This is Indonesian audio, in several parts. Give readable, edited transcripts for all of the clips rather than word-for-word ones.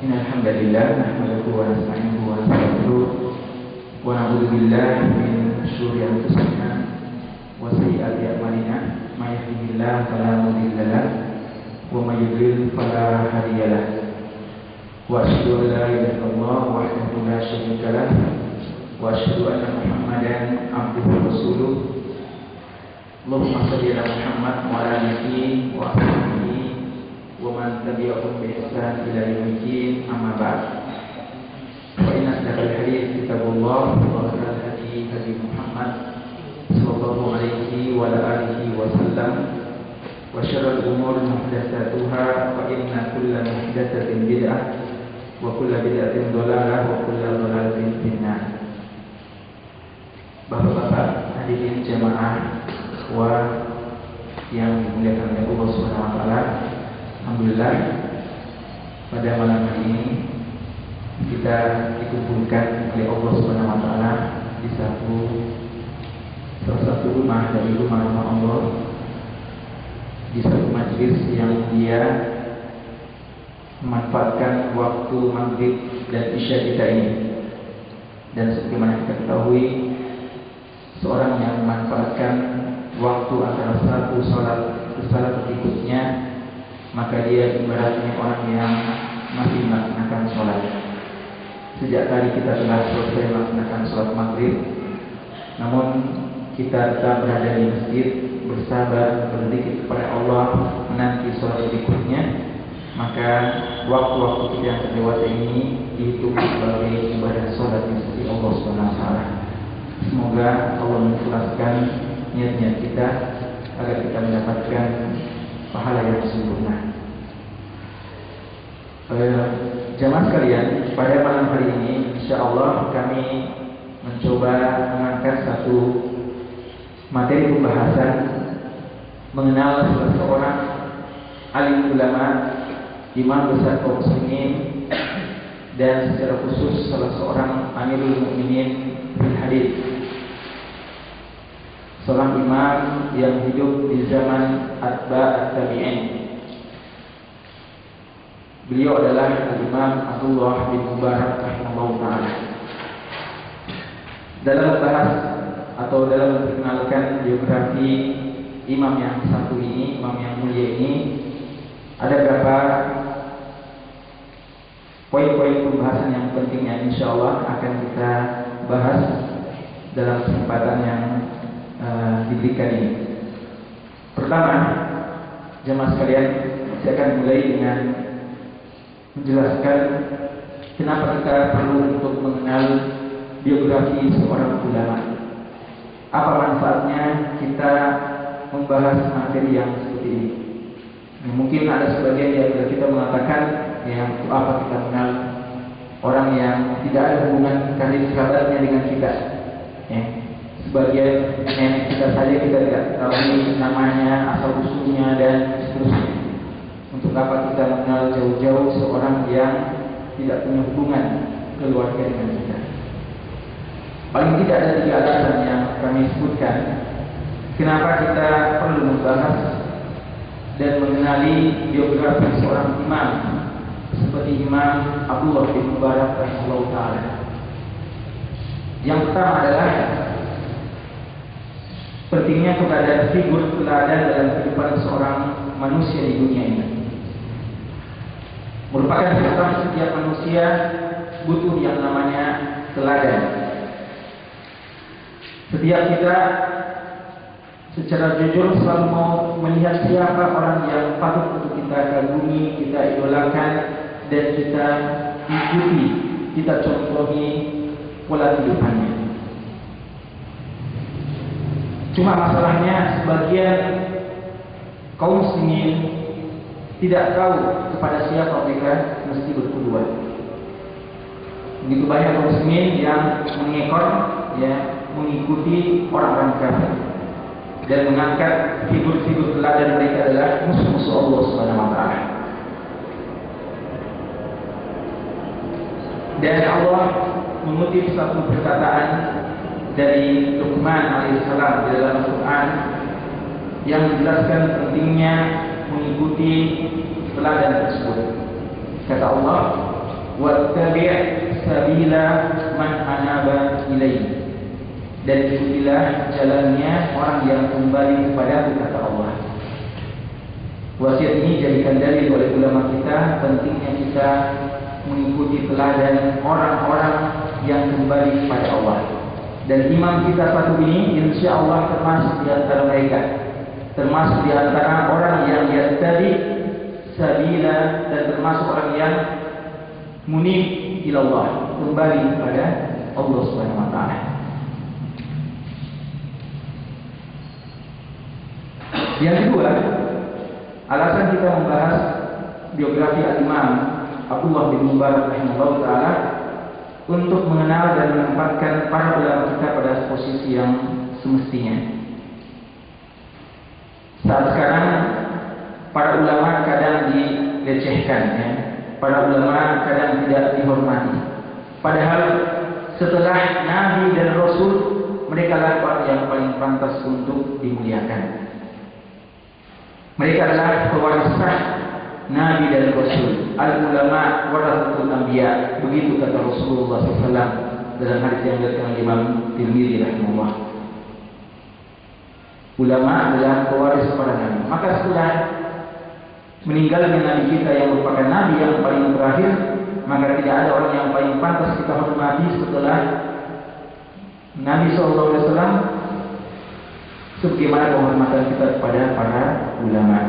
Innal hamdalillah nahmaduhu wa nasta'inuhu wa nastaghfiruh wa na'udzu billahi min syururi anfusina wa sayyiati a'malina may yahdihillahu fala mudilla lahu wa may yudlil fala hadiya lahu wa asyhadu an la ilaha illallah wahdahu la syarika lahu wa asyhadu anna Muhammadan abduhu wa rasuluh. Allahumma shalli ala Muhammad wa ala alihi wa ashabihi wa man tabi'ahum bi ihsan ila yaumil din, amma ba'd. Fa inna asdaqal hadits kitabullah wa khairal hadi hadi Muhammad sallallahu alaihi wa ala alihi wa sallam wa syarrul umuri muhdatsatuha fa inna kulla muhdatsatin bid'ah wa kulla bid'atin dhalalah wa kulla dhalalatin finnar. Bapak-bapak hadirin jamaah yang dimuliakan oleh Allah Subhanahu wa taala, alhamdulillah pada malam hari ini kita dikumpulkan oleh Allah Subhanahu wa taala di salah satu rumah dari rumah-rumah Allah, di satu majlis yang dia memanfaatkan waktu maghrib dan isya kita ini. Dan sebagaimana kita ketahui, seorang yang memanfaatkan waktu antara satu salat ke salat berikutnya, maka dia ibaratnya orang yang masih melaksanakan sholat. Sejak tadi kita telah selesai melaksanakan sholat maghrib, namun kita tetap berada di masjid, bersabar, berzikir kepada Allah, menanti sholat berikutnya. Maka waktu-waktu kita yang terlewat ini dihitung sebagai ibadah sholat di sisi Allah Subhanahu wa taala. Semoga Allah mengikhlaskan niat-niat kita agar kita mendapatkan pahala yang sempurna. Jamaah sekalian, pada malam hari ini insyaallah kami mencoba mengangkat satu materi pembahasan mengenal seseorang alim ulama, imam besar kaum muslimin, dan secara khusus salah seorang amirul mukminin fil hadits, seorang imam yang hidup di zaman atba' at-tabi'in. Beliau adalah Al-Imam Abdullah bin Mubarak rahimahullah ta'ala. Dalam membahas atau dalam memperkenalkan biografi imam yang satu ini, imam yang mulia ini, ada beberapa poin-poin pembahasan yang penting yang insya Allah akan kita bahas dalam kesempatan yang diberikan ini. Pertama, jemaah sekalian, saya akan mulai dengan menjelaskan kenapa kita perlu untuk mengenal biografi seorang ulama. Apa manfaatnya kita membahas materi yang seperti ini? Mungkin ada sebagian yang kita mengatakan, ya, untuk apa kita mengenal orang yang tidak ada hubungan karib kerabatnya dengan kita? Ya. Sebagian nenek kita saja kita tidak tahu namanya, asal usulnya, dan seterusnya. Untuk apa kita mengenal jauh-jauh seorang yang tidak punya hubungan keluarga dengan kita? Paling tidak ada 3 alasan yang kami sebutkan kenapa kita perlu membahas dan mengenali biografi seorang imam seperti Imam Abdullah bin Mubarak rahimahullah ta'ala. Yang pertama adalah pentingnya keberadaan figur teladan dalam kehidupan seorang manusia di dunia ini. Merupakan kehidupan setiap manusia butuh yang namanya teladan. Setiap kita secara jujur selalu mau melihat siapa orang yang patut untuk kita kagumi, kita idolakan, dan kita ikuti, kita contohi pola kehidupannya. Cuma masalahnya sebagian kaum muslimin tidak tahu kepada siapa mereka mesti berkuduan. Begitu banyak kaum muslimin yang mengekor, ya, mengikuti orang-orang kafir dan mengangkat figur-figur teladan mereka adalah musuh-musuh Allah Subhanahu wa taala. Dan Allah mengutip satu perkataan dari Luqman alaihissalam di dalam Al-Quran yang menjelaskan pentingnya mengikuti teladan tersebut. Kata Allah, wattabi' sabila man anaba ilaihi, dan ikutilah jalannya orang yang kembali kepada kata Allah. Wasiat ini jadikan dalil oleh ulama kita pentingnya kita mengikuti teladan orang-orang yang kembali kepada Allah. Dan imam kita satu ini insya Allah termasuk di antara mereka, termasuk di antara orang yang yattabi sabila, dan termasuk orang yang munib ilallah, kembali kepada Allah Subhanahu wa taala. Yang kedua, alasan kita membahas biografi Al-Imam Abdullah bin Mubarak rahimahullah taala untuk mengenal dan menempatkan para ulama kita pada posisi yang semestinya. Saat sekarang para ulama kadang dilecehkan, ya. Para ulama kadang tidak dihormati. Padahal setelah Nabi dan Rasul, mereka adalah orang yang paling pantas untuk dimuliakan. Mereka adalah pewaris sah Nabi dan Rasul. Al-ulama warasatul anbiya. Begitu kata Rasulullah SAW dalam hadis yang diriwayatkan Imam Tirmidzi rahimahullah. Ulama adalah pewaris para nabi. Maka setelah meninggalnya Nabi kita yang merupakan Nabi yang paling terakhir, maka tidak ada orang yang paling pantas kita hormati setelah Nabi SAW, sebagaimana penghormatan kita kepada para ulama.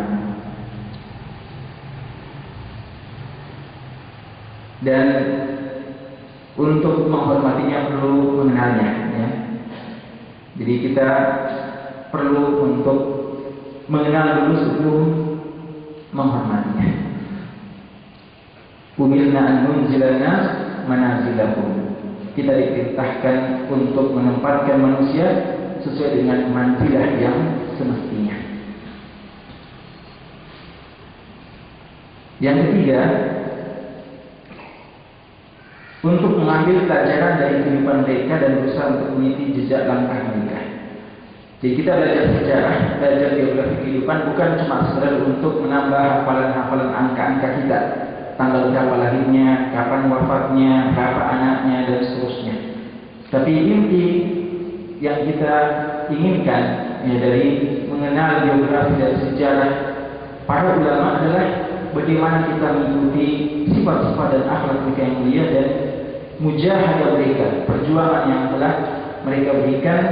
Dan untuk menghormatinya perlu mengenalnya, ya. Jadi kita perlu untuk mengenal dulu sebelum menghormatinya. Umirna an nunzila nas manazilahum. Kita diperintahkan untuk menempatkan manusia sesuai dengan manzilah yang semestinya. Yang ketiga, untuk mengambil pelajaran dari kehidupan mereka dan berusaha untuk mengikuti jejak langkah mereka. Jadi kita belajar sejarah, belajar biografi kehidupan bukan cuma sekedar untuk menambah hafalan-hafalan angka-angka kita, tanggal berapa lahirnya, kapan wafatnya, berapa anaknya, dan seterusnya. Tapi inti yang kita inginkan, ya, dari mengenal biografi dan sejarah para ulama adalah bagaimana kita mengikuti sifat-sifat dan akhlak mereka yang mulia dan mujahadah mereka, perjuangan yang telah mereka berikan,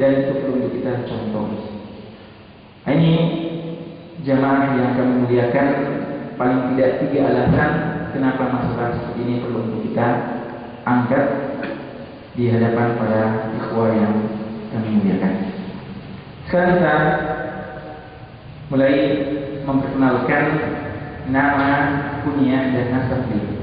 dan itu perlu kita contohi. Ini jamaah yang kami muliakan, paling tidak 3 alasan kenapa masalah seperti ini perlu untuk kita angkat di hadapan para ikhwah yang kami muliakan. Sekarang kita mulai memperkenalkan nama, kunyah, dan nasab beliau.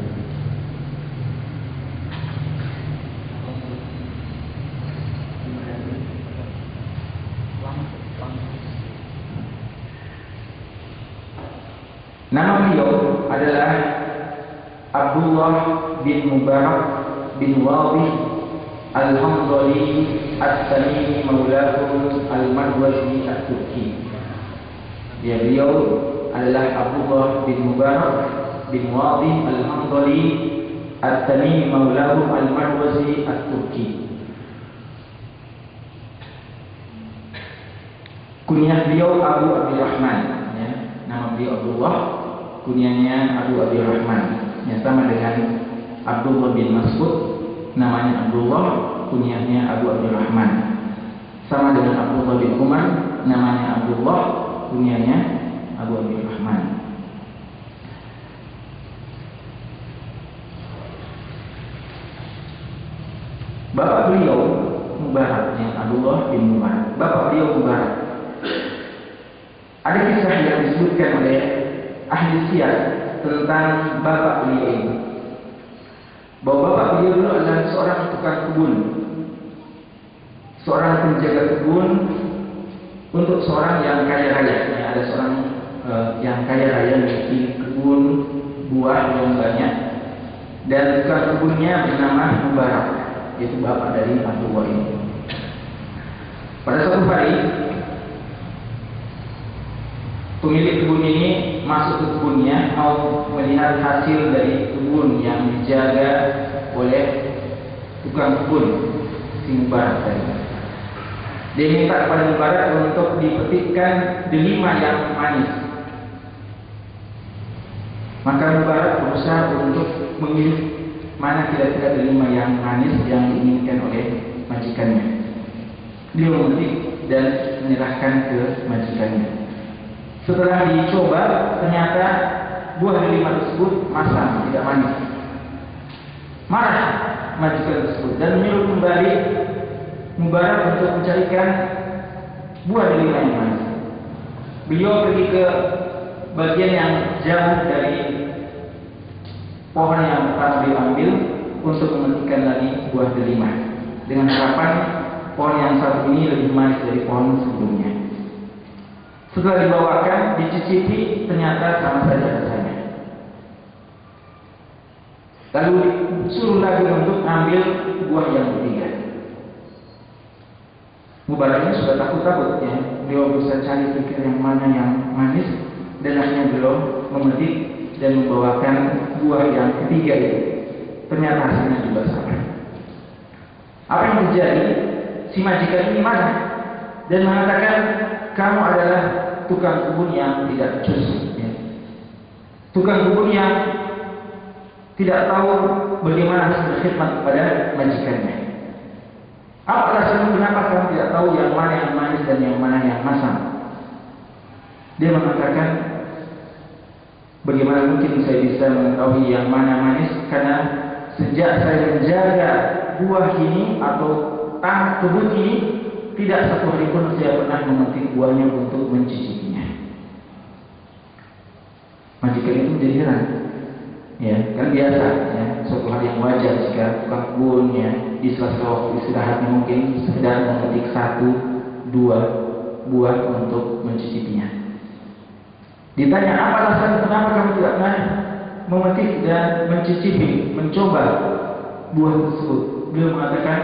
Nama beliau adalah Abdullah bin Mubarak bin Wadih Al-Hamdali At-Tamimi Maulahum Al-Marwazi At-Turki. Ya, beliau adalah Abdullah bin Mubarak bin Wadih Al-Hamdali At-Tamimi Maulahum Al-Marwazi At-Turki. Kunyah beliau Abu Abdurrahman, ya. Nama beliau Abdullah, kunyahnya Abu Abdurrahman, yang sama dengan Abdullah bin Mas'ud, namanya Abdullah, kunyahnya Abu Abdurrahman. Sama dengan Abdullah bin Umar, namanya Abdullah, kunyahnya Abu Abdurrahman. Bapak beliau Mubarak, yang Abdullah bin Mubarak. Bapak beliau Mubarak. Ada kisah yang disebutkan oleh ahli siyar tentang bapak beliau ini, bahwa bapak beliau dulu adalah seorang tukang kebun, seorang penjaga kebun untuk seorang yang kaya raya. Ada seorang yang kaya raya memiliki kebun buah yang banyak, dan tukang kebunnya bernama Mubarak, yaitu bapak dari Abdullah ini. Pada suatu hari, pemilik kebun ini masuk ke kebun kebunnya, mau melihat hasil dari kebun yang dijaga oleh tukang kebun si Mubarak tadi. Dia minta kepada Mubarak untuk dipetikkan delima yang manis. Maka Mubarak berusaha untuk memilih mana kira-kira delima yang manis yang diinginkan oleh majikannya. Dia memetik dan menyerahkan ke majikannya. Setelah dicoba, ternyata buah delima tersebut masam, tidak manis. Marah majikan tersebut dan menyuruh kembali Mubarak untuk mencarikan buah delima yang manis. Beliau pergi ke bagian yang jauh dari pohon yang pertama diambil untuk memetikkan lagi buah delima dengan harapan pohon yang satu ini lebih manis dari pohon sebelumnya. Setelah dibawakan, dicicipi, ternyata sama saja rasanya. Lalu disuruh lagi untuk ambil buah yang ketiga. Mubarak ini sudah takut-takut ya. Beliau berusaha cari pikir yang mana yang manis, dan akhirnya beliau memetik dan membawakan buah yang ketiga itu. Ternyata hasilnya juga sama. Apa yang terjadi? Si majikan ini marah dan mengatakan, kamu adalah tukang kebun yang tidak becus, ya. Tukang kebun yang tidak tahu bagaimana harus berkhidmat kepada majikannya. Apa alasanmu kenapa kamu tidak tahu yang mana yang manis dan yang mana yang masam? Dia mengatakan, bagaimana mungkin saya bisa mengetahui yang mana manis, karena sejak saya menjaga buah ini atau tanah kebun ini, tidak satu hari pun saya pernah memetik buahnya untuk mencicipinya. Majikan itu menjadi heran. Ya, kan biasa ya, suatu hal yang wajar jika tukang kebun ya di sela-sela waktu istirahatnya mungkin sekedar memetik 1-2 buah untuk mencicipinya. Ditanya, apa alasan kenapa kamu tidak pernah memetik dan mencicipi, mencoba buah tersebut? Beliau mengatakan,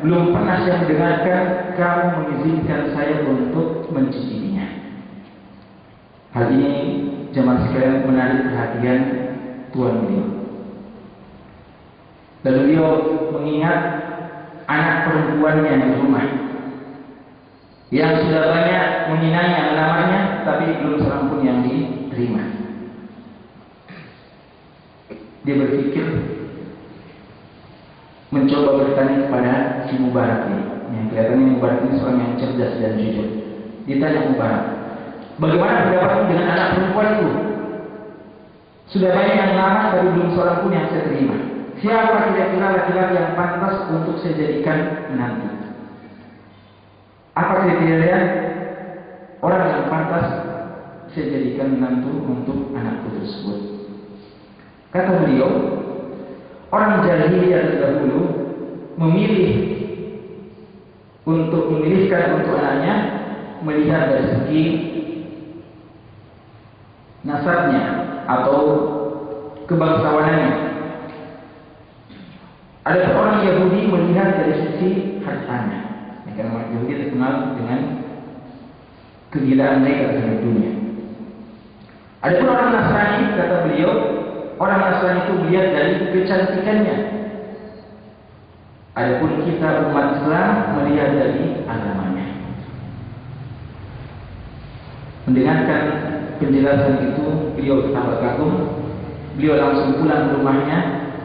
belum pernah saya mendengarkan kamu mengizinkan saya untuk mencicipinya. Hal ini jemaah sekalian menarik perhatian tuan beliau. Dan beliau mengingat anak perempuannya di rumah yang sudah banyak menyenangi anak-anaknya, tapi belum seorang pun yang diterima. Dia berpikir mencoba bertanya kepada si Mubarak ini. Yang kelihatannya Mubarak ini seorang yang cerdas dan jujur. Ditanya Mubarak, bagaimana pendapatmu dengan anak perempuan itu? Sudah banyak yang lama, tapi belum seorang pun yang saya terima. Siapa kira-kira laki-laki yang pantas untuk saya jadikan menantu? Apa kriteria orang yang pantas saya jadikan menantu untuk anakku tersebut? Kata beliau, orang jahiliyah terdahulu memilihkan untuk anaknya melihat dari segi nasabnya atau kebangsawanannya. Ada orang Yahudi melihat dari sisi hartanya. Karena orang Yahudi terkenal dengan kegilaan mereka terhadap dunia. Ada pun orang Nasrani, kata beliau, orang Nasrani itu melihat dari kecantikannya. Adapun kita umat Islam melihat dari agamanya. Mendengarkan penjelasan itu, beliau tambah kagum. Beliau langsung pulang ke rumahnya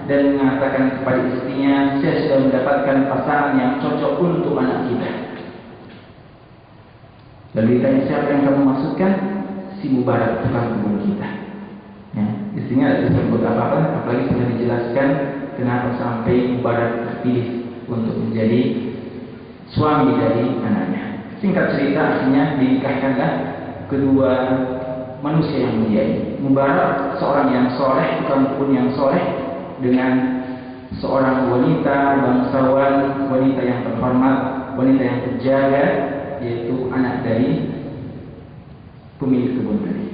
dan mengatakan kepada istrinya, saya sudah mendapatkan pasangan yang cocok untuk anak kita. Lalu ditanya, siapa yang kamu maksudkan? Si Mubarak, tukang kebun kita. Ya, istrinya tidak disebut apa-apa, apalagi sudah dijelaskan kenapa sampai Mubarak terpilih untuk menjadi suami dari anaknya. Singkat cerita, akhirnya dinikahkanlah kedua manusia yang mulia ini. Mubarak seorang yang soleh, tukang kebun yang soleh, dengan seorang wanita bangsawan, wanita yang terhormat, wanita yang terjaga, yaitu anak dari pemilik kebun tadi.